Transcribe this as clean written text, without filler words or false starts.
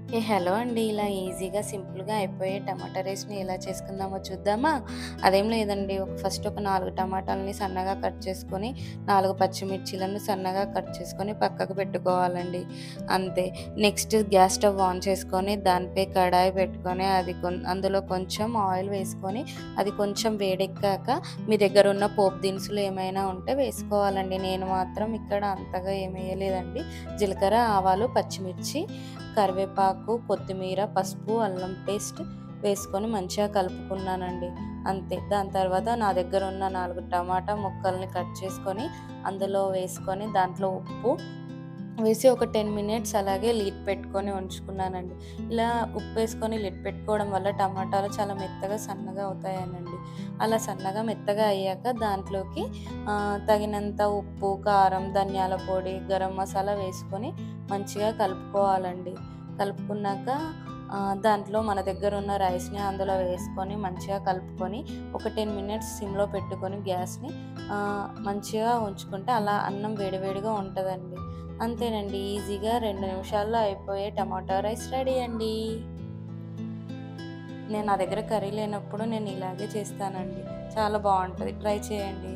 Hello అండి. ఇలా ఈజీగా, సింపుల్‌గా అయిపోయే టమాటా రైస్‌ని ఎలా చేసుకుందామో చూద్దామా? అదేం లేదండి. ఫస్ట్ ఒక 4 టమాటాలని సన్నగా కట్ చేసుకొని, 4 పచ్చిమిర్చీలను సన్నగా కట్ చేసుకొని పక్కకు పెట్టుకోవాలండి. అంతే. నెక్స్ట్ గ్యాస్ స్టవ్ ఆన్ చేసుకొని, దానిపై కడాయి పెట్టుకొని, అందులో కొంచెం ఆయిల్ వేసుకొని, అది కొంచెం వేడెక్కాక మీ దగ్గరున్న పోపు దినుసులు ఏమైనా ఉంటే వేసుకోవాలండి. నేను మాత్రం ఇక్కడ అంతగా ఏమెయలేదండి. జీలకర్ర, ఆవాలు, పచ్చిమిర్చి, కరివేపాకు, కొత్తిమీర, పసుపు, అల్లం పేస్ట్ వేసుకొని మంచిగా కలుపుకున్నానండి. అంతే. దాని తర్వాత నా దగ్గర ఉన్న 4 టమాటా ముక్కల్ని కట్ చేసుకొని అందులో వేసుకొని దాంట్లో ఉప్పు వేసి ఒక 10 మినిట్స్ అలాగే లిడ్ పెట్టుకొని ఉంచుకున్నానండి. ఇలా ఉప్పేసుకొని లిడ్ పెట్టుకోవడం వల్ల టమాటాలు చాలా మెత్తగా, సన్నగా అవుతాయనండి. అలా సన్నగా, మెత్తగా అయ్యాక దాంట్లోకి తగినంత ఉప్పు, కారం, ధనియాల పొడి, గరం మసాలా వేసుకొని మంచిగా కలుపుకోవాలండి. కలుపుకున్నాక దాంట్లో మన దగ్గర ఉన్న రైస్‌ని అందులో వేసుకొని మంచిగా కలుపుకొని ఒక 10 మినిట్స్ సిమ్‌లో పెట్టుకొని గ్యాస్‌ని మంచిగా ఉంచుకుంటే అలా అన్నం వేడివేడిగా ఉంటదండి. అంతేనండి. ఈజీగా 2 నిమిషాల్లో అయిపోయే టమాటా రైస్ రెడీ అండి. నా దగ్గర కర్రీ లేనప్పుడు నేను ఇలాగే చేస్తానండి. చాలా బావుంటది. ట్రై చేయండి.